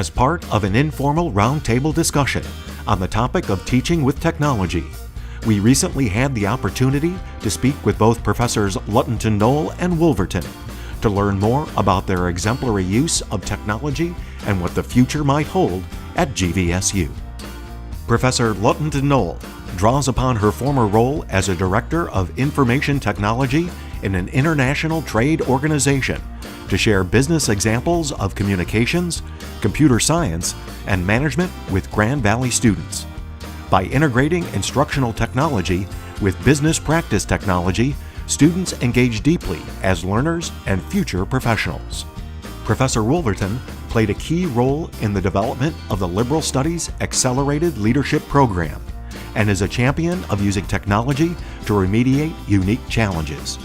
as part of an informal roundtable discussion on the topic of teaching with technology. We recently had the opportunity to speak with both Professors Luttonton-Knoll and Wolverton to learn more about their exemplary use of technology and what the future might hold at GVSU. Professor Luttonton-Knoll draws upon her former role as a Director of Information Technology in an international trade organization to share business examples of communications, computer science, and management with Grand Valley students. By integrating instructional technology with business practice technology, students engage deeply as learners and future professionals. Professor Wolverton played a key role in the development of the Liberal Studies Accelerated Leadership Program and is a champion of using technology to remediate unique challenges.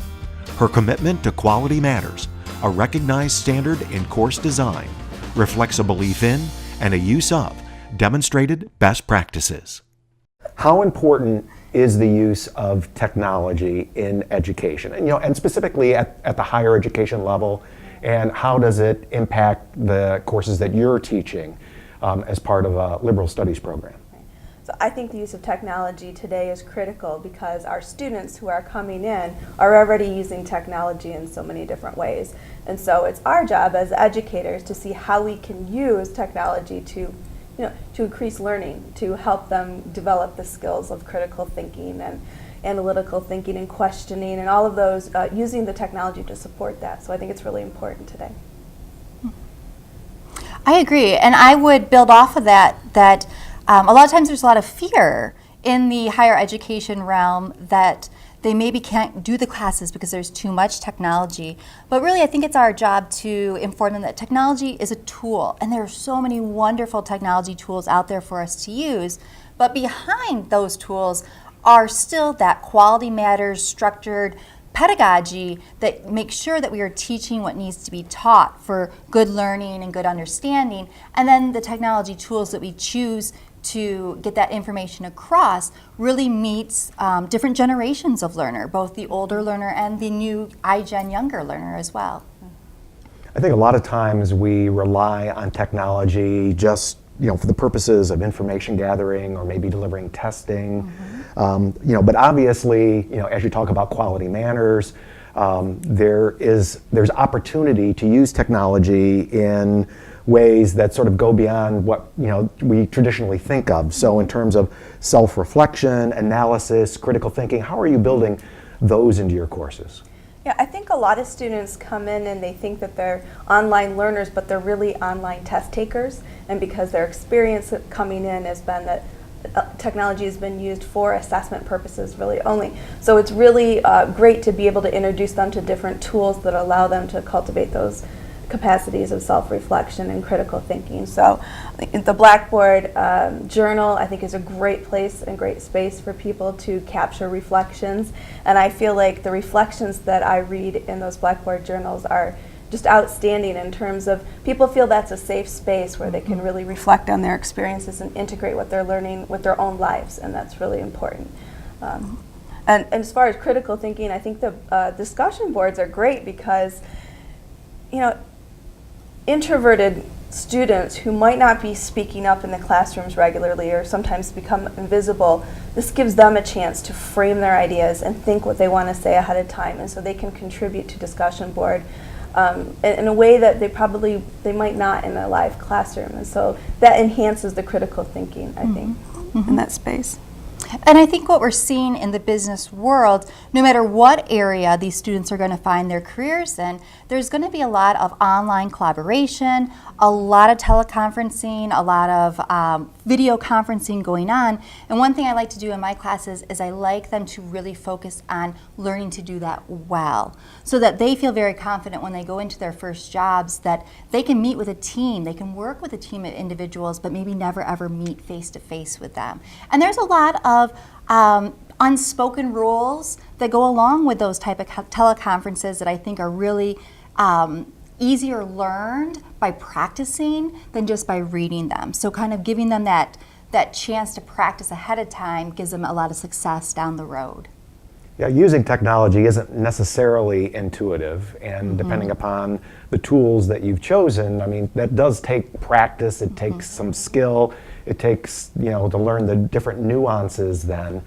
Her commitment to quality matters, a recognized standard in course design, reflects a belief in and a use of demonstrated best practices. How important is the use of technology in education, and specifically at the higher education level, and how does it impact the courses that you're teaching as part of a liberal studies program? So I think the use of technology today is critical because our students who are coming in are already using technology in so many different ways. And so it's our job as educators to see how we can use technology to increase learning, to help them develop the skills of critical thinking and analytical thinking and questioning and all of those, using the technology to support that. So I think it's really important today. I agree, and I would build off of that, a lot of times there's a lot of fear in the higher education realm that they maybe can't do the classes because there's too much technology. But really, I think it's our job to inform them that technology is a tool, and there are so many wonderful technology tools out there for us to use. But behind those tools are still that quality matters, structured pedagogy that makes sure that we are teaching what needs to be taught for good learning and good understanding, and then the technology tools that we choose to get that information across really meets different generations of learner, both the older learner and the new iGen younger learner as well. I think a lot of times we rely on technology just for the purposes of information gathering or maybe delivering testing. But obviously, as you talk about quality manners, there's opportunity to use technology in ways that sort of go beyond what we traditionally think of. So in terms of self-reflection, analysis, critical thinking, how are you building those into your courses? Yeah, I think a lot of students come in and they think that they're online learners, but they're really online test takers. And because their experience coming in has been that technology has been used for assessment purposes really only. So it's really great to be able to introduce them to different tools that allow them to cultivate those capacities of self-reflection and critical thinking. So the Blackboard journal, I think, is a great place and great space for people to capture reflections. And I feel like the reflections that I read in those Blackboard journals are just outstanding in terms of people feel that's a safe space where they can really reflect on their experiences and integrate what they're learning with their own lives, and that's really important. And as far as critical thinking, I think the discussion boards are great because introverted students who might not be speaking up in the classrooms regularly or sometimes become invisible, this gives them a chance to frame their ideas and think what they want to say ahead of time, and so they can contribute to discussion board in a way that they might not in a live classroom, and so that enhances the critical thinking, I think, in that space. And I think what we're seeing in the business world, no matter what area these students are going to find their careers in, there's going to be a lot of online collaboration, a lot of teleconferencing, a lot of video conferencing going on. And one thing I like to do in my classes is I like them to really focus on learning to do that well, so that they feel very confident when they go into their first jobs that they can meet with a team, they can work with a team of individuals, but maybe never ever meet face to face with them. And there's a lot of unspoken rules that go along with those type of teleconferences that I think are really easier learned by practicing than just by reading them. So kind of giving them that chance to practice ahead of time gives them a lot of success down the road. Yeah, using technology isn't necessarily intuitive, and depending upon the tools that you've chosen, I mean, that does take practice, it takes some skill, it takes, to learn the different nuances then,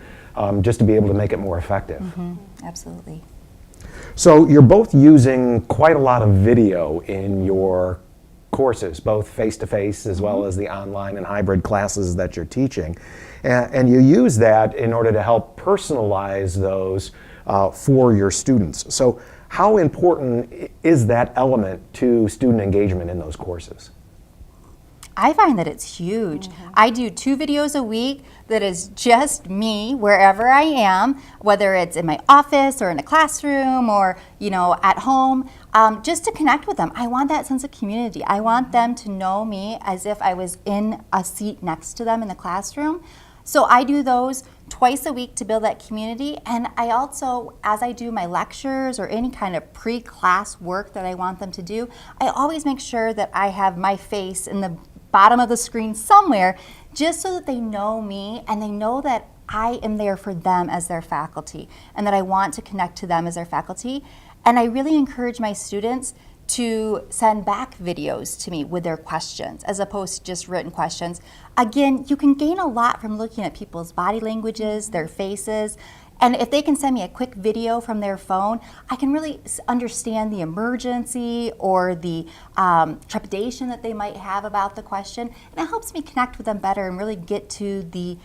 just to be able to make it more effective. Absolutely. So you're both using quite a lot of video in your courses, both face-to-face as well as the online and hybrid classes that you're teaching. And you use that in order to help personalize those for your students. So how important is that element to student engagement in those courses? I find that it's huge. I do 2 videos a week that is just me wherever I am, whether it's in my office or in a classroom or at home, just to connect with them. I want that sense of community. I want them to know me as if I was in a seat next to them in the classroom. So I do those twice a week to build that community, and I also, as I do my lectures or any kind of pre-class work that I want them to do, I always make sure that I have my face in the bottom of the screen somewhere, just so that they know me and they know that I am there for them as their faculty and that I want to connect to them as their faculty. And I really encourage my students to send back videos to me with their questions as opposed to just written questions. Again, you can gain a lot from looking at people's body languages, their faces, and if they can send me a quick video from their phone, I can really understand the emergency or the trepidation that they might have about the question, and it helps me connect with them better and really get to the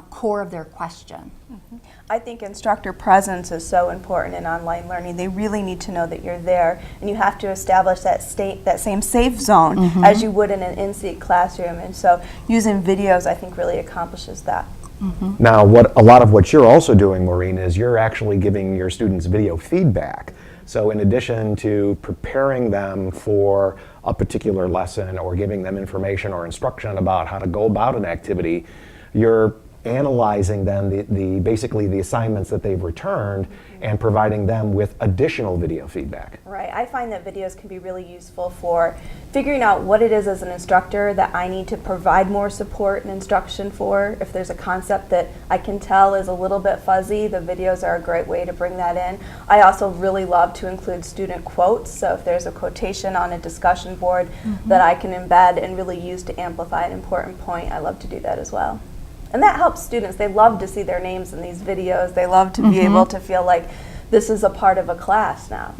core of their question. I think instructor presence is so important in online learning. They really need to know that you're there, and you have to establish that same safe zone as you would in an in-seat classroom. And so using videos, I think, really accomplishes that. Now, a lot of what you're also doing, Maureen, is you're actually giving your students video feedback. So in addition to preparing them for a particular lesson or giving them information or instruction about how to go about an activity, you're analyzing them, basically the assignments that they've returned, and providing them with additional video feedback. Right. I find that videos can be really useful for figuring out what it is as an instructor that I need to provide more support and instruction for. If there's a concept that I can tell is a little bit fuzzy, the videos are a great way to bring that in. I also really love to include student quotes, so if there's a quotation on a discussion board that I can embed and really use to amplify an important point, I love to do that as well. And that helps students. They love to see their names in these videos. They love to be able to feel like this is a part of a class now.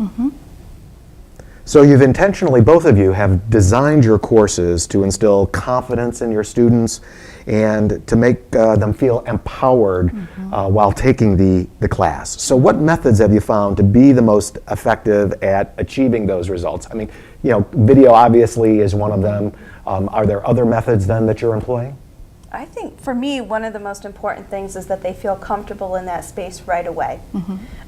So you've intentionally, both of you, have designed your courses to instill confidence in your students and to make them feel empowered while taking the class. So what methods have you found to be the most effective at achieving those results? I mean, video obviously is one of them. Are there other methods then that you're employing? I think for me, one of the most important things is that they feel comfortable in that space right away.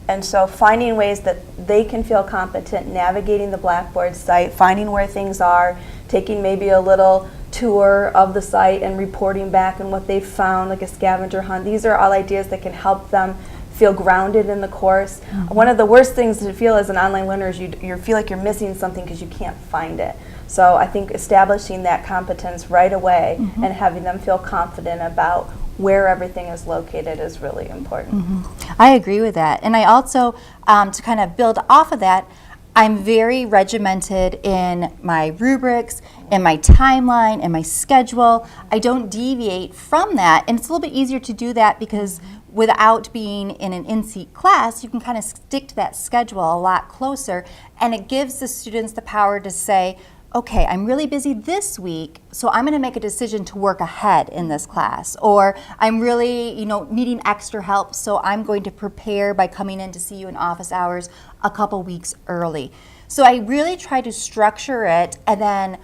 And so finding ways that they can feel competent navigating the Blackboard site, finding where things are, taking maybe a little tour of the site and reporting back on what they've found, like a scavenger hunt. These are all ideas that can help them feel grounded in the course. One of the worst things to feel as an online learner is you feel like you're missing something because you can't find it. So I think establishing that competence right away and having them feel confident about where everything is located is really important. I agree with that. And I also, to kind of build off of that, I'm very regimented in my rubrics, in my timeline, in my schedule. I don't deviate from that. And it's a little bit easier to do that because without being in an in-seat class, you can kind of stick to that schedule a lot closer. And it gives the students the power to say, okay, I'm really busy this week, so I'm going to make a decision to work ahead in this class. Or I'm really, needing extra help, so I'm going to prepare by coming in to see you in office hours a couple weeks early. So I really try to structure it and then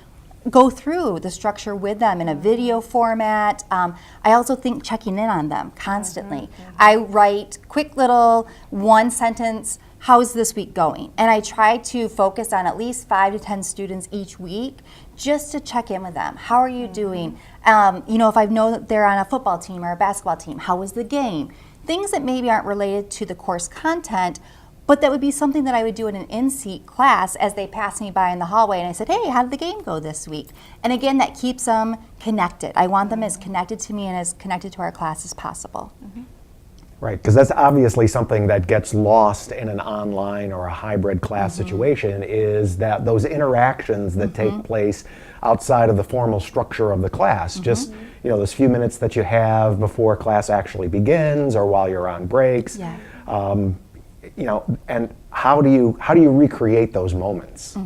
go through the structure with them in a video format. I also think checking in on them constantly. I write quick little one-sentence, how's this week going? And I try to focus on at least 5 to 10 students each week just to check in with them. How are you doing? If I know that they're on a football team or a basketball team, how was the game? Things that maybe aren't related to the course content, but that would be something that I would do in an in-seat class as they pass me by in the hallway and I said, hey, how did the game go this week? And again, that keeps them connected. I want them as connected to me and as connected to our class as possible. Right, because that's obviously something that gets lost in an online or a hybrid class situation, is that those interactions that take place outside of the formal structure of the class, just those few minutes that you have before class actually begins or while you're on breaks. Yeah. And how do you recreate those moments?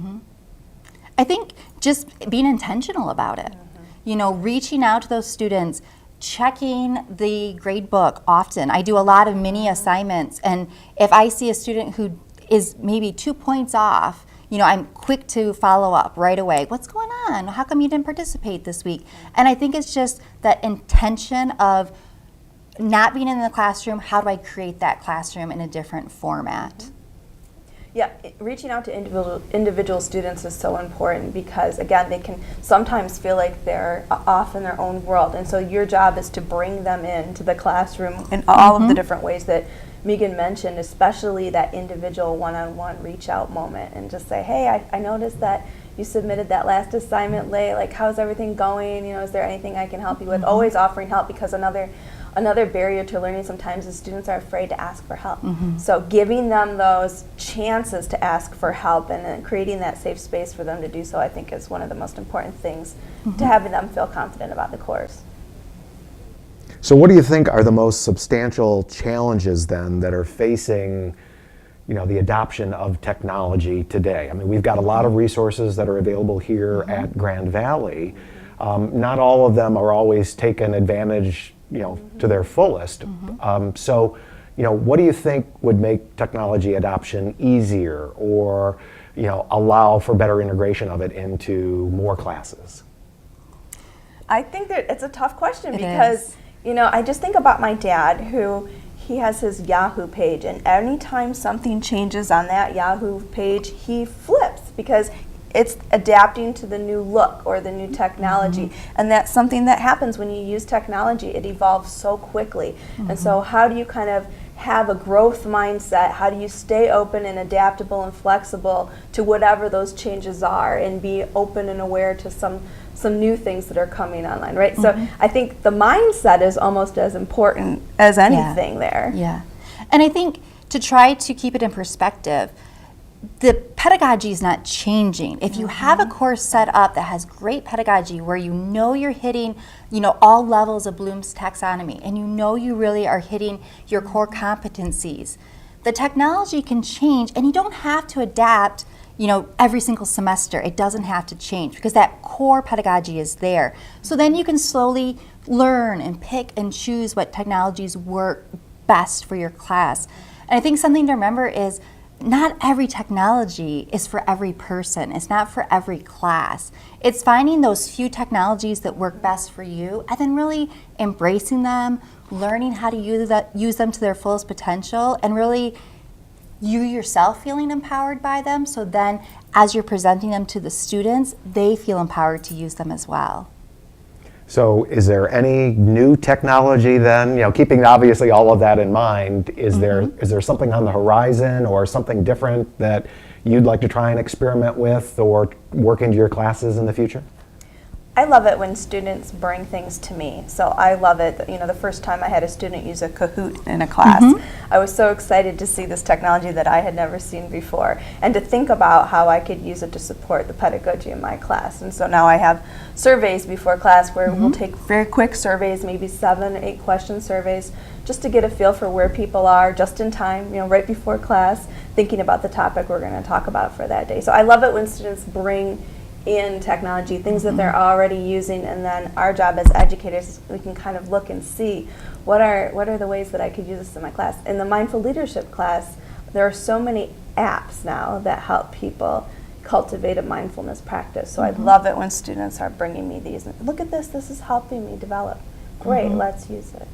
I think just being intentional about it. Reaching out to those students, checking the grade book often. I do a lot of mini assignments, and if I see a student who is maybe 2 points off, I'm quick to follow up right away. What's going on? How come you didn't participate this week? And I think it's just that intention of not being in the classroom. How do I create that classroom in a different format? Yeah, reaching out to individual students is so important because, again, they can sometimes feel like they're off in their own world. And so your job is to bring them into the classroom in all of the different ways that Megan mentioned, especially that individual one-on-one reach out moment, and just say, hey, I noticed that you submitted that last assignment late. Like, how's everything going? Is there anything I can help you with? Always offering help, because another barrier to learning sometimes is students are afraid to ask for help. So giving them those chances to ask for help and then creating that safe space for them to do so, I think, is one of the most important things to having them feel confident about the course. So what do you think are the most substantial challenges then that are facing the adoption of technology today? I mean, we've got a lot of resources that are available here at Grand Valley. Not all of them are always taken advantage to their fullest. So, what do you think would make technology adoption easier, or, allow for better integration of it into more classes? I think that it's a tough question It because, is. I just think about my dad, who he has his Yahoo page, and anytime something changes on that Yahoo page, he flips because it's adapting to the new look or the new technology. And that's something that happens when you use technology. It evolves so quickly. And so how do you kind of have a growth mindset? How do you stay open and adaptable and flexible to whatever those changes are, and be open and aware to some new things that are coming online, right? So I think the mindset is almost as important as anything there. Yeah. And I think to try to keep it in perspective, the pedagogy is not changing. If you have a course set up that has great pedagogy, where you're hitting, all levels of Bloom's taxonomy, and you really are hitting your core competencies, the technology can change, and you don't have to adapt, every single semester. It doesn't have to change because that core pedagogy is there. So then you can slowly learn and pick and choose what technologies work best for your class. And I think something to remember is not every technology is for every person. It's not for every class. It's finding those few technologies that work best for you, and then really embracing them, learning how to use them to their fullest potential, and really you yourself feeling empowered by them. So then as you're presenting them to the students, they feel empowered to use them as well. So is there any new technology then, keeping obviously all of that in mind, is there something on the horizon or something different that you'd like to try and experiment with or work into your classes in the future? I love it when students bring things to me. So I love it. The first time I had a student use a Kahoot in a class, I was so excited to see this technology that I had never seen before, and to think about how I could use it to support the pedagogy in my class. And so now I have surveys before class where we'll take very quick surveys, maybe 7 or 8 question surveys, just to get a feel for where people are just in time, right before class, thinking about the topic we're going to talk about for that day. So I love it when students bring in technology, things that they're already using, and then our job as educators, we can kind of look and see what are the ways that I could use this in my class. In the mindful leadership class, there are so many apps now that help people cultivate a mindfulness practice. So I love it when students are bringing me these. Look at this is helping me develop. Great, let's use it.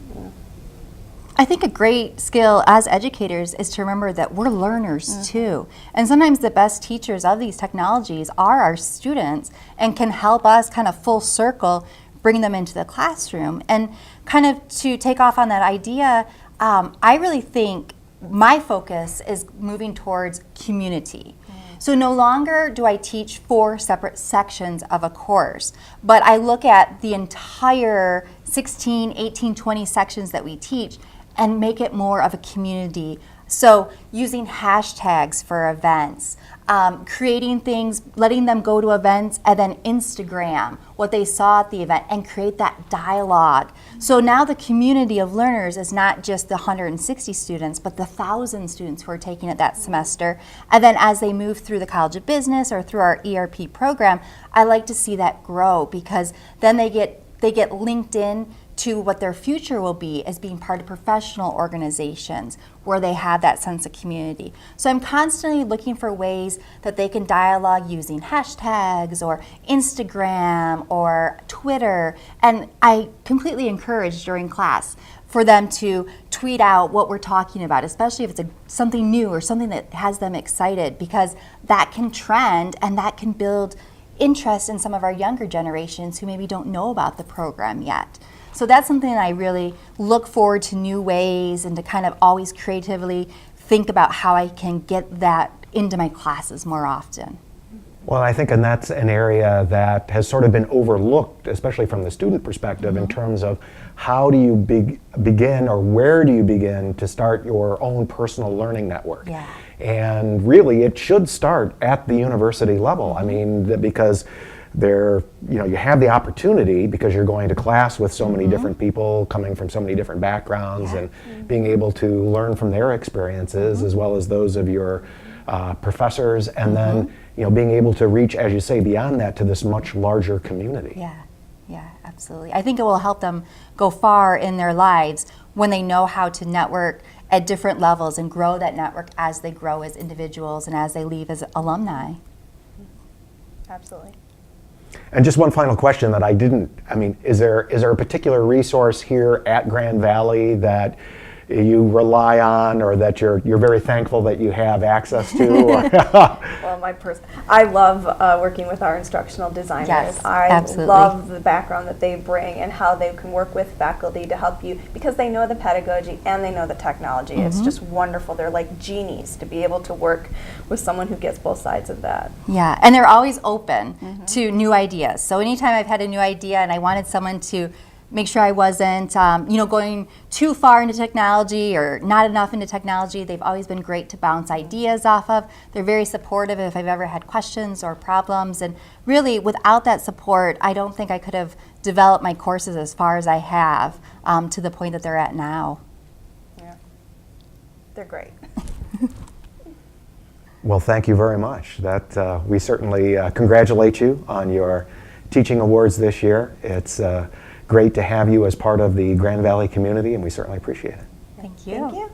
I think a great skill as educators is to remember that we're learners too. And sometimes the best teachers of these technologies are our students, and can help us kind of full circle bring them into the classroom. And kind of to take off on that idea, I really think my focus is moving towards community. So no longer do I teach 4 separate sections of a course, but I look at the entire 16, 18, 20 sections that we teach, and make it more of a community. So using hashtags for events, creating things, letting them go to events and then Instagram what they saw at the event and create that dialogue. So now the community of learners is not just the 160 students, but the 1,000 students who are taking it that semester. And then as they move through the College of Business or through our ERP program, I like to see that grow, because then they get linked in to what their future will be as being part of professional organizations where they have that sense of community. So I'm constantly looking for ways that they can dialogue using hashtags or Instagram or Twitter. And I completely encourage during class for them to tweet out what we're talking about, especially if it's something new or something that has them excited, because that can trend and that can build interest in some of our younger generations who maybe don't know about the program yet. So that's something that I really look forward to, new ways, and to kind of always creatively think about how I can get that into my classes more often. Well, I think, and that's an area that has sort of been overlooked, especially from the student perspective, in terms of how do you begin, or where do you begin to start your own personal learning network? Yeah. And really, it should start at the university level. I mean, because you have the opportunity, because you're going to class with so many different people coming from so many different backgrounds, and being able to learn from their experiences as well as those of your professors, and then being able to reach, as you say, beyond that to this much larger community. Yeah, absolutely. I think it will help them go far in their lives when they know how to network at different levels and grow that network as they grow as individuals and as they leave as alumni. Absolutely. And just one final question that is there a particular resource here at Grand Valley that you rely on, or that you're very thankful that you have access to? Well, I love working with our instructional designers. Yes, I absolutely. love the background that they bring and how they can work with faculty to help you, because they know the pedagogy and they know the technology. It's just wonderful. They're like genies to be able to work with someone who gets both sides of that. Yeah, and they're always open to new ideas. So anytime I've had a new idea and I wanted someone to make sure I wasn't, going too far into technology or not enough into technology, they've always been great to bounce ideas off of. They're very supportive if I've ever had questions or problems. And really, without that support, I don't think I could have developed my courses as far as I have, to the point that they're at now. Yeah, they're great. Well, thank you very much. That we certainly congratulate you on your teaching awards this year. It's great to have you as part of the Grand Valley community, and we certainly appreciate it. Thank you. Thank you.